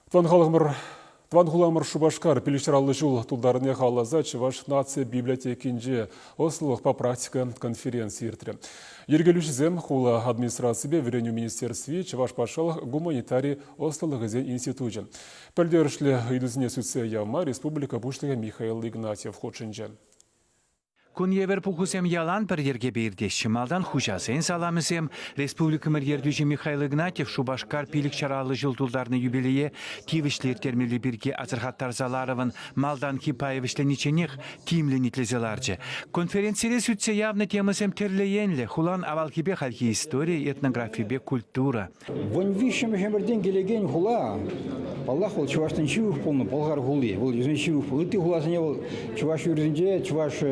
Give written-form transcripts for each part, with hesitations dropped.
Тван хуламыр Шубашкар пилишаралы жул тулдарыне халаза Чуваш нация библиотекинже Ослых по практика конференции иртре. Ергелюшізем хула администрации вереню министерстве Чуваш пашал гуманитарий Ослых институте. Пельдершли идузне суце явма республика бушлыга Михаил Игнатьев хочинже. Kun yever puhusem yalan bir yerge birde şimaldan huşasen salamısem Respublika Merdücü Mikhail Ignatyev Şubaşkar pilik şaralı jıltuldarını yübileye tivişler termili birge azırhattar Zalarov'ın maldan kipayevişle niçenek timli nitlezelarca. Konferensiyere sütse явно темасем terleyenle hulan avalkibe halki история, etnografibe kultura. Вон вишем хемерден gelegen hula. Allah ol Çuvaş'tan çivuk polnu Bolgar huli. Ol yüzün çivuk polu. Ti hula sene ol Çuvaş yüzünce Çuvaş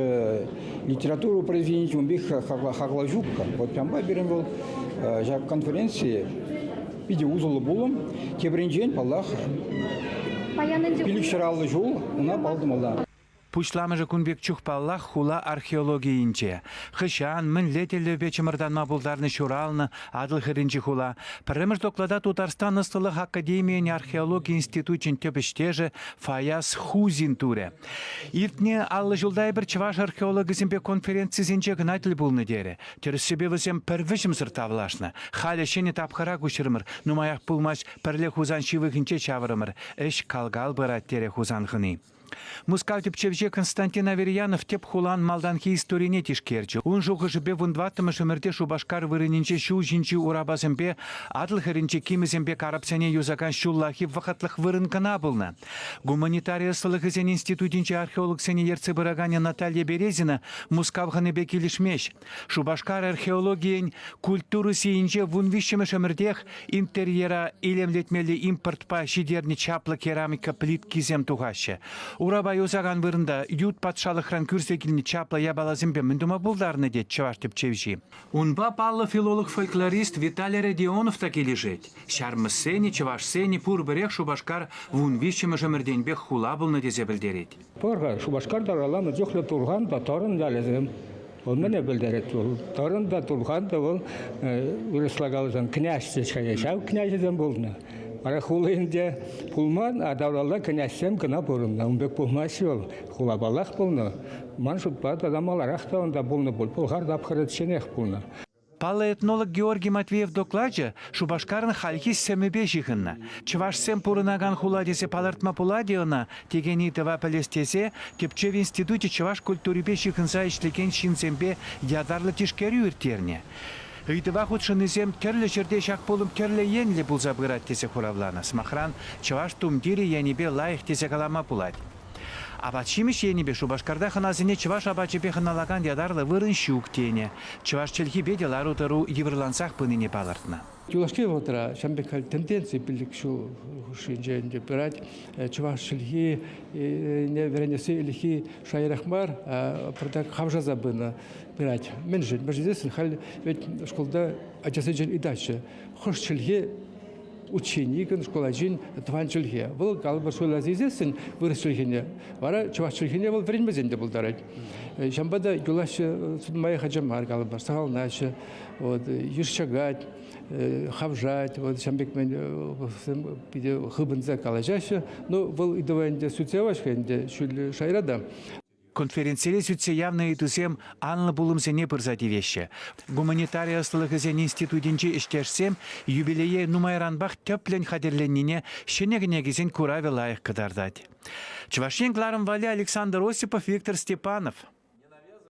литературу произведения он бих хаглажукка. Вот прям берем был жак конференции видео узлы булым. Тебренжен паллах. Билик шаралы жол уна балдым алла. Puşlamıcı kunbek çuhpallah hula arxeologiyince. Xışan, minleteli beçimırdan mabuldarını şuralını adıl hırıncı hula. Pırımır doklada Tutarstan Ыстылых Академиян археология институтын töpüşteji Fayaz Huzin ture. İrtne allı жылдай bir Çuvaş arxeologizmbe konferentsizince gınatil bulnu deri. Törüssübe vizem pırvışım sırtavlaşna. Hale şeni tapkara kuşırmır. Numayak bulmaç pırle huzan şivıgınce çavırımır. Eş kalgal bırat tere huzan gını. Мускал тепчевже Константин Аверьянов теп хулан малданки историне тишкерчі. Он жоғы жібе вұндваттымы шымірде Шубашкар вырынинче шу жинчі урабазымбе, адыл хырынче кимізімбе карапсяне юзаган шуллахи вақатлық вырынкана бұлна. Гуманитария сылығызен институтинче археолог сене ерцы бұрагане Наталья Березина мускавғаны бе келішмеш. Шубашкар археологиян культуры сейінче вұнвишімі шымірдех интерьера илемлетмелі импортпа шидерні чаплы керамика плит кизем туғашы. Урабай озаган вырында ют патшалықран күрсекілні чапла ябалазымбе мүндіма бұлдарыны дед Чуваш тепчевжи. Унба паллы филолог-фольклорист Виталий Родионов таки лежет. Шармы сені, Чуваш сені пур бірек Шубашкар вун вишчімі жымырденбек хула бұлны дезе білдерет. Порға Шубашкар дараламы жоқлы тұрған да торын да лезім. Ол мәне білдерет. Торын да тұрған да ол үріслагалызан князьсі шаяшау князьден болны. Ара хулынде пулман, а давралда князьсем кына бұрынна. Умбек пулмасы ол. Хулабалақ болны. Ман шутпад адамаларақ та онда болны бол. Пулғар дапқырытшенех болны. Палла этнолог Георгий Матвеев докладжа Шубашкарын халхис сәмебе жиғынна. Чуваш сәм пұрынаган хуладесе палартма пуладиона тегені тыва пәлестесе тепчев институте Чуваш культурибе жиғынса ішлеген шинсембе ядарлы тишкері үртерне. Ыйтыва худшынызем терлі жерде жақ болым терлі енлі бұл забырат тесе хуравлана. Смахран Чуваш тумдири енебе лайық тесе калама пулад. Абачимиш енебе Шубашкарда ханазыне Чуваш абачебе ханалаган ядарлы вырын шук тене. Чуваш челхи беделар утару еврлансақ пыныне палартна. Юлашке отра шамбекал тенденции билик шу шинженде брать Чуваш челхи не веренесе илхи шайрахмар продак хавжаза бына брать. Менжен, баждесен хал ведь школда ачасыжен и дальше. Хош челхи ученикын школаджин тван челхи. Был галбар шулазизесен вырыс челхине. Вара Чуваш челхине был времезенде был дарать. Шамбада юлаш судмай хаджамар галбар сагал наши вот юшчагать хавжать вот шамбекмен биде хыбынза калажашы. Ну был идовенде суцевашкенде шул шайрада. Конференцияле сүтсе явно итусем анлы булымсе не пырзати вещи. Гуманитария ыстылығызен институтинче іштешсем, юбилее нумайранбақ төплен хадерленіне шенегінегізен кураве лайық кыдардать. Чувашен Гларым Вали Александр Осипов, Виктор Степанов.